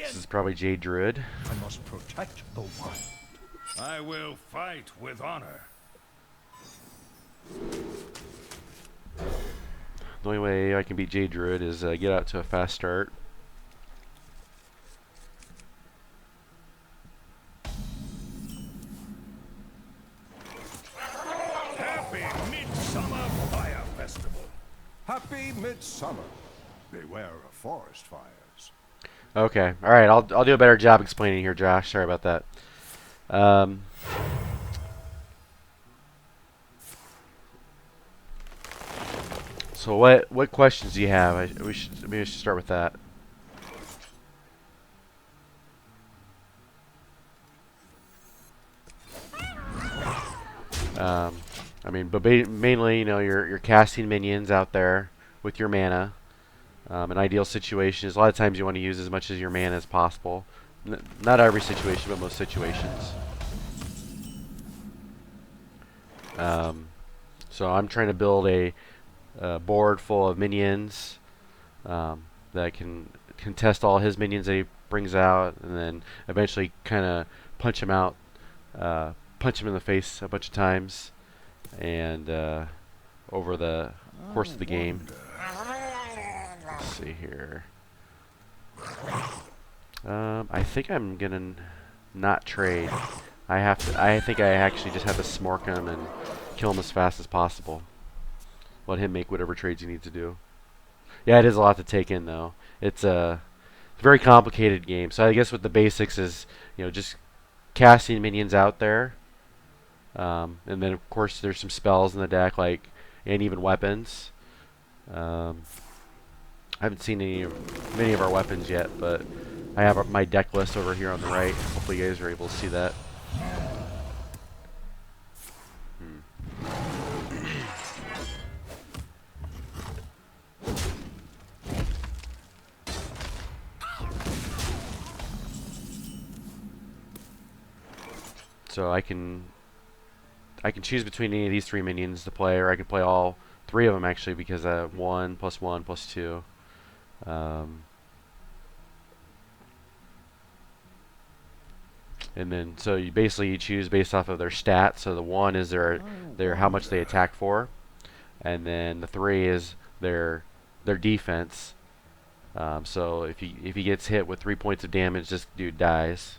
This is probably Jade Druid. I must protect the wild. I will fight with honor. The only way I can beat Jade Druid is get out to a fast start. Happy Midsummer Fire Festival. Happy midsummer. Beware of forest fires. Okay, all right. I'll do a better job explaining here, Josh. Sorry about that. So what questions do you have? Maybe we should start with that. I mean, but mainly, you know, you're casting minions out there with your mana. An ideal situation is a lot of times you want to use as much of your mana as possible. Not every situation, but most situations. So I'm trying to build a board full of minions that can contest all his minions that he brings out, and then eventually kind of punch him out, punch him in the face a bunch of times, and over the course of the game. Let's see here. I think I'm gonna not trade. I think I actually just have to smork him and kill him as fast as possible. Let him make whatever trades he needs to do. Yeah, it is a lot to take in, though. It's a very complicated game. So I guess what the basics is, you know, just casting minions out there, and then of course there's some spells in the deck, like, and even weapons. I haven't seen many of our weapons yet, but I have my deck list over here on the right. Hopefully you guys are able to see that. So I can choose between any of these three minions to play, or I can play all three of them actually, because 1 + 1 + 2. And then so you basically choose based off of their stats. So the 1 is their how much they attack for, and then the 3 is their defense. So if he gets hit with 3 points of damage, this dude dies.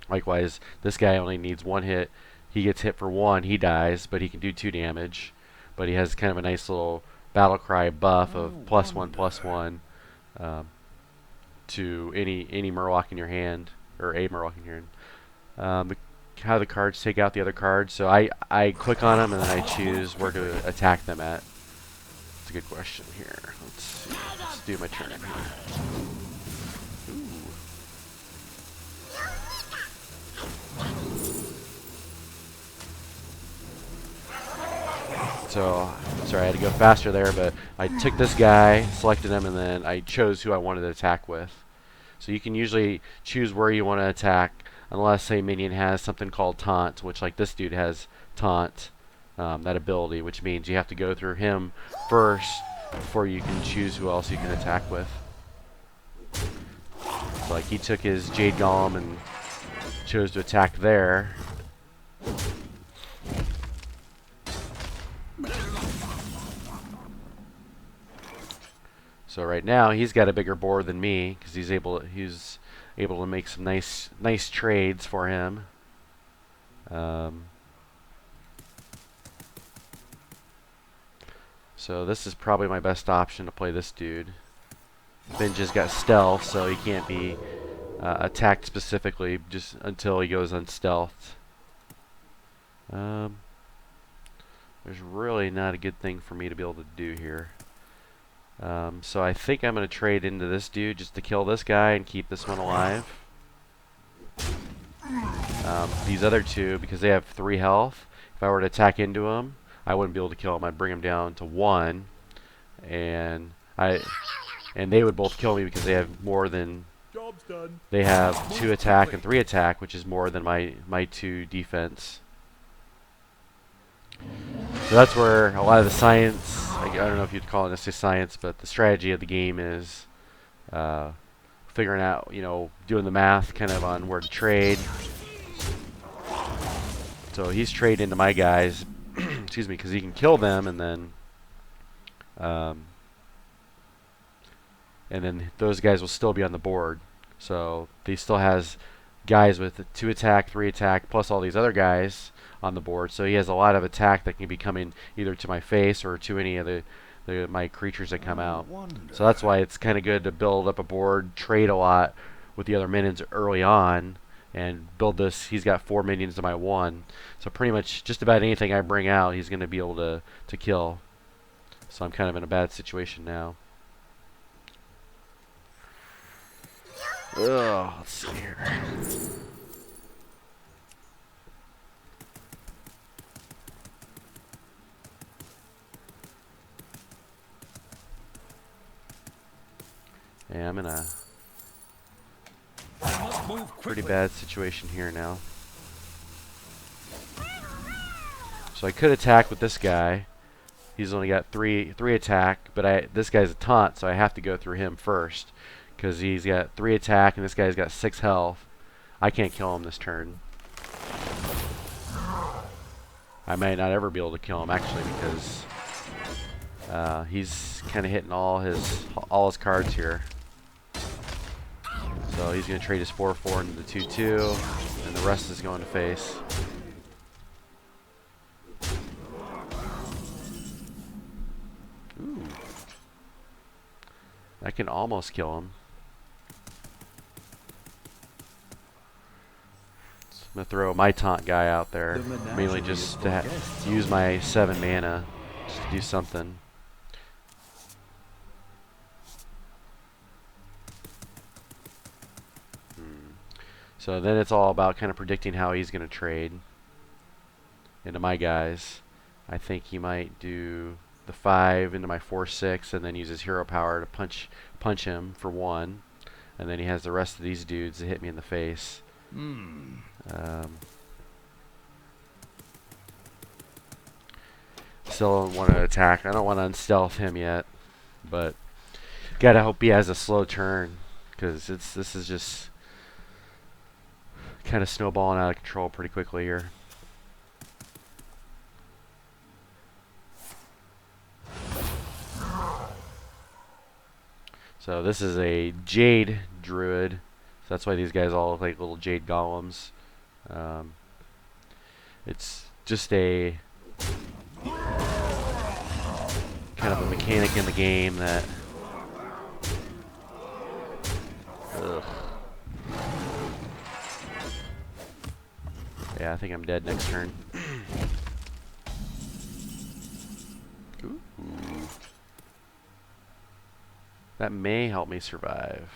Likewise, this guy only needs 1 hit. He gets hit for 1, he dies, but he can do 2 damage. But he has kind of a nice little battle cry buff of +1/+1 to any Murloc in your hand, or a Murloc in your hand. How the cards take out the other cards. So I click on them and then I choose where to attack them at. That's a good question here. Let's see. Let's do my turn here. So, sorry, I had to go faster there, but I took this guy, selected him, and then I chose who I wanted to attack with. So you can usually choose where you want to attack, unless, say, minion has something called Taunt, which, like this dude has Taunt, that ability, which means you have to go through him first before you can choose who else you can attack with. So, like, he took his Jade Golem and chose to attack there. So right now he's got a bigger board than me because he's able to make some nice trades for him. So this is probably my best option to play this dude. Benja's got stealth, so he can't be attacked specifically just until he goes unstealthed. There's really not a good thing for me to be able to do here. So I think I'm going to trade into this dude just to kill this guy and keep this one alive. These other two, because they have 3 health, if I were to attack into them, I wouldn't be able to kill them. I'd bring them down to 1, and they would both kill me because they have more than. Job's done. They have 2 attack and 3 attack, which is more than my 2 defense. So that's where a lot of the science, I don't know if you'd call it necessarily science, but the strategy of the game is figuring out, doing the math kind of on where to trade. So he's trading into my guys, excuse me, because he can kill them, um, and then those guys will still be on the board. So he still has guys with 2 attack, 3 attack, plus all these other guys on the board. So he has a lot of attack that can be coming either to my face or to any of my creatures that come out. So that's why it's kind of good to build up a board, trade a lot with the other minions early on, and build this. He's got 4 minions to my 1. So pretty much just about anything I bring out, he's going to be able to kill. So I'm kind of in a bad situation now. Ugh, let's see here. Yeah, I'm in a pretty bad situation here now. So I could attack with this guy. He's only got three attack, but this guy's a taunt, so I have to go through him first because he's got 3 attack and this guy's got 6 health. I can't kill him this turn. I might not ever be able to kill him actually because he's kind of hitting all his cards here. So he's going to trade his 4/4 into the 2/2, and the rest is going to face. Ooh. I can almost kill him. So I'm going to throw my taunt guy out there, mainly just to use my 7 mana just to do something. So then it's all about kind of predicting how he's going to trade into my guys. I think he might do the 5 into my 4/6 and then use his hero power to punch him for 1. And then he has the rest of these dudes to hit me in the face. Still don't want to attack. I don't want to unstealth him yet. But gotta hope he has a slow turn, because this is just kind of snowballing out of control pretty quickly here. So this is a Jade Druid. So that's why these guys all look like little Jade Golems. It's just a kind of a mechanic in the game that... Ugh. Yeah, I think I'm dead next turn. Ooh. That may help me survive.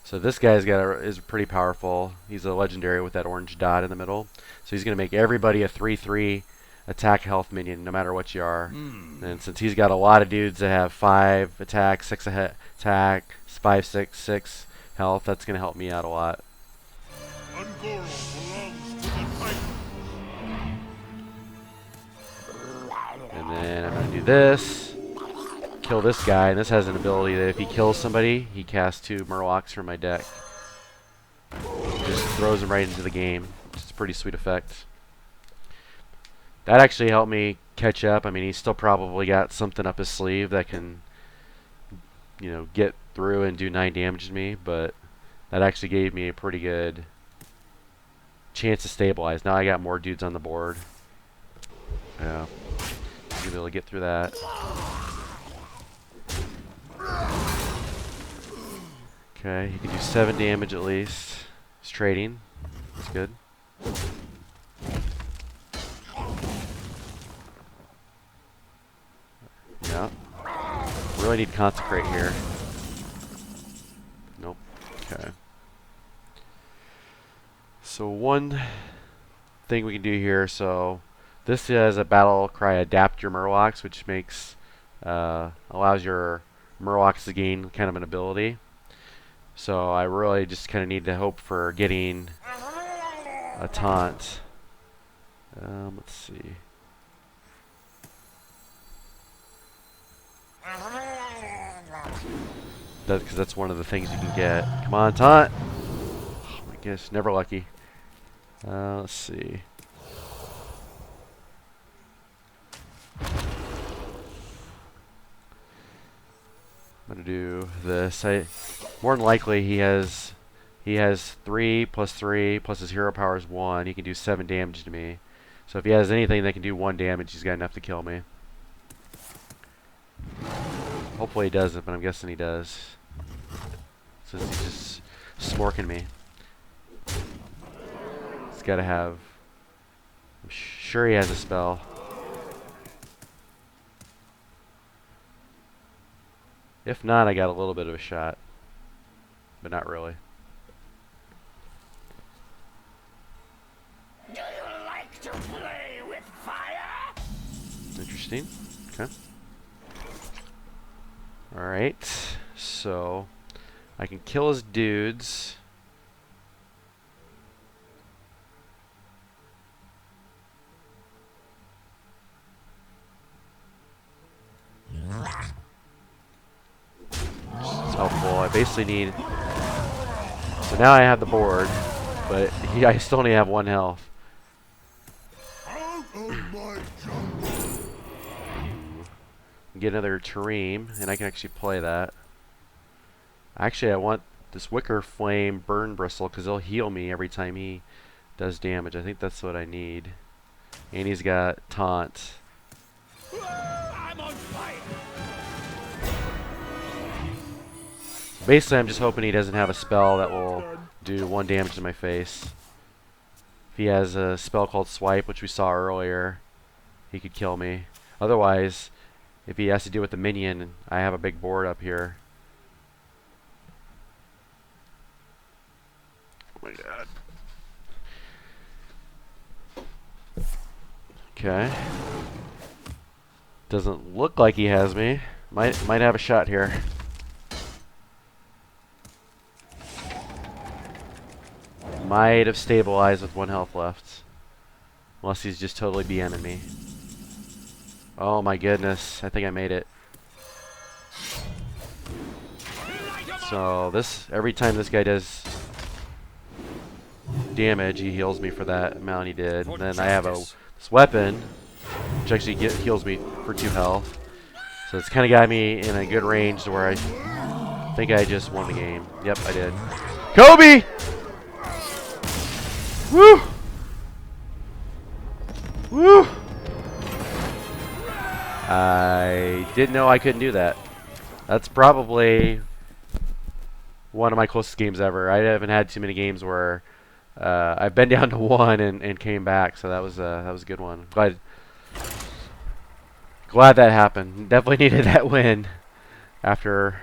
So this guy's is pretty powerful. He's a legendary with that orange dot in the middle. So he's going to make everybody a 3/3 attack health minion, no matter what you are. And since he's got a lot of dudes that have 5 attack, 6 attack, 5, 6, 6 health, that's going to help me out a lot. And then I'm going to do this. Kill this guy, and this has an ability that if he kills somebody, he casts 2 Murlocs from my deck. Just throws them right into the game. It's a pretty sweet effect. That actually helped me catch up. I mean, he's still probably got something up his sleeve that can, get through and do 9 damage to me, but that actually gave me a pretty good chance to stabilize. Now I got more dudes on the board. Yeah. I'm gonna be able to get through that. Okay, he can do 7 damage at least. He's trading. That's good. Yeah. Really need to consecrate here. Nope. Okay. So one thing we can do here, so this is a battle cry, adapt your Murlocs, which makes allows your Murlocs to gain kind of an ability. So I really just kind of need to hope for getting a taunt. Let's see. Because that's one of the things you can get. Come on, taunt! Oh my goodness, never lucky. Let's see. I'm gonna do this. More than likely he has 3 plus 3 plus his hero power is 1. He can do 7 damage to me. So if he has anything that can do 1 damage, he's got enough to kill me. Hopefully he doesn't, but I'm guessing he does. Since he's just smorking me. He's gotta have... I'm sure he has a spell. If not, I got a little bit of a shot. But not really. Do you like to play with fire? Interesting. Okay. Alright. So, I can kill his dudes. It's helpful. I basically need... So now I have the board, but I still only have 1 health. Out of my jungle. Get another Tareem, and I can actually play that. Actually, I want this Wicker Flame Burn Bristle, because he'll heal me every time he does damage. I think that's what I need. And he's got Taunt. I'm on fire. Basically, I'm just hoping he doesn't have a spell that will do 1 damage to my face. If he has a spell called Swipe, which we saw earlier, he could kill me. Otherwise, if he has to deal with the minion, I have a big board up here. Oh my god. Okay. Doesn't look like he has me. Might have a shot here. Might have stabilized with 1 health left. Unless he's just totally BMing me. Oh my goodness. I think I made it. So every time this guy does damage, he heals me for that amount he did. And then I have this weapon, which actually heals me for 2 health. So it's kind of got me in a good range to where I think I just won the game. Yep, I did. Kobe! Woo! Woo! I didn't know I couldn't do that. That's probably one of my closest games ever. I haven't had too many games where I've been down to 1 and came back, so that was a good one. Glad that happened. Definitely needed that win after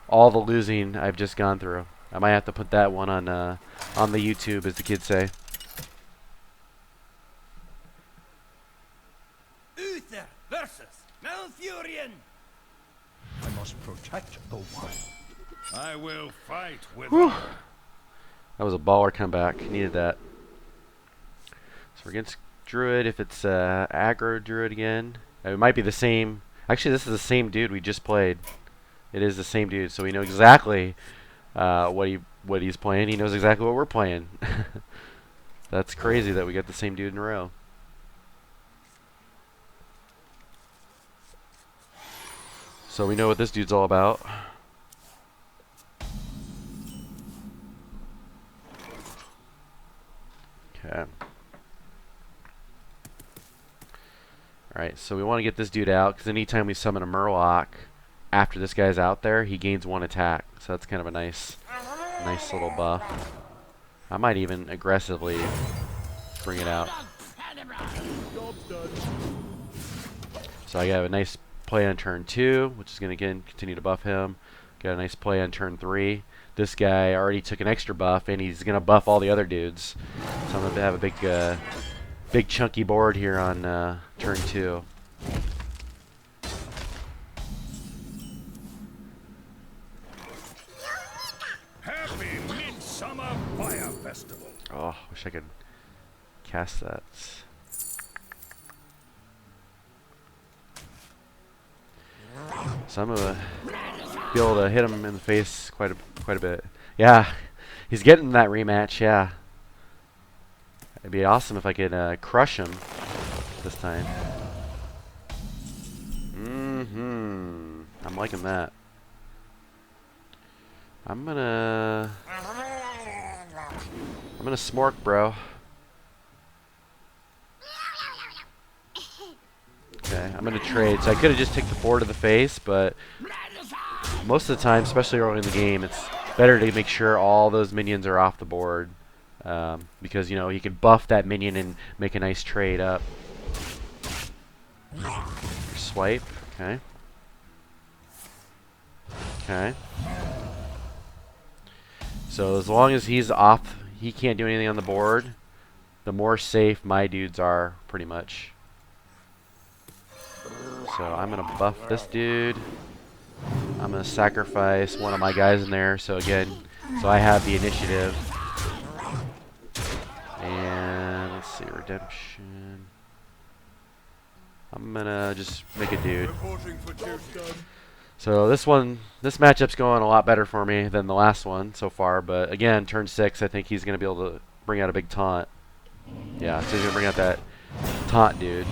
all the losing I've just gone through. I might have to put that one on the YouTube, as the kids say. Uther versus Malfurion. I must protect the wild. I will fight with Whew. honor. That was a baller comeback. Needed that. So we're against Druid. If it's aggro Druid again, it might be the same. Actually, this is the same dude we just played. It is the same dude, so we know exactly what he's playing. He knows exactly what we're playing. That's crazy that we got the same dude in a row. So we know what this dude's all about. Okay. Alright, so we want to get this dude out, because anytime we summon a Murloc after this guy's out there, he gains 1 attack. So that's kind of a nice little buff. I might even aggressively bring it out. Job's done. So I got a nice play on turn 2, which is going to again continue to buff him. Got a nice play on turn 3. This guy already took an extra buff, and he's going to buff all the other dudes. So I'm going to have a big chunky board here on turn 2. Happy Midsummer Fire Festival. Oh, wish I could cast that. So I'm gonna be able to hit him in the face quite a bit. Yeah, he's getting that rematch. Yeah, it'd be awesome if I could crush him this time. I'm liking that. I'm gonna smork, bro. Okay, I'm gonna trade. So I could have just taken the 4 to the face, but most of the time, especially early in the game, it's better to make sure all those minions are off the board. Because, you know, you can buff that minion and make a nice trade up. Swipe, okay. Okay. So as long as he's off, he can't do anything on the board, the more safe my dudes are, pretty much. So I'm going to buff this dude. I'm going to sacrifice one of my guys in there. So again, so I have the initiative. And let's see, redemption. I'm going to just make a dude. So this matchup's going a lot better for me than the last one so far. But again, turn 6, I think he's going to be able to bring out a big taunt. Yeah, so he's going to bring out that taunt dude.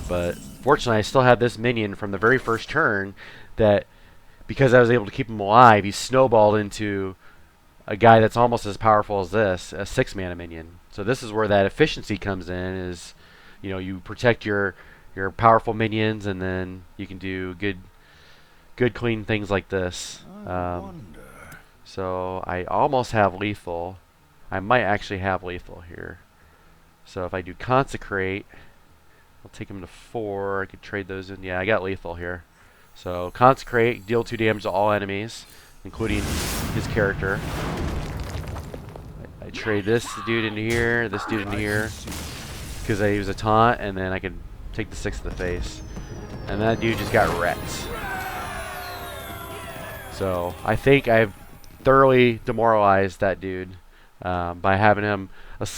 But fortunately, I still have this minion from the very first turn that, because I was able to keep him alive, he snowballed into a guy that's almost as powerful as this, a 6-mana minion. So this is where that efficiency comes in, is, you know, you protect your powerful minions, and then you can do good clean things like this. So I almost have lethal. I might actually have lethal here. So if I do consecrate, I'll take him to 4. I could trade those in. Yeah, I got lethal here. So consecrate, deal 2 damage to all enemies, including his character. I trade this dude into here, this dude into here, because I use a taunt, and then I can take the 6 to the face. And that dude just got wrecked. So I think I've thoroughly demoralized that dude by having him asleep.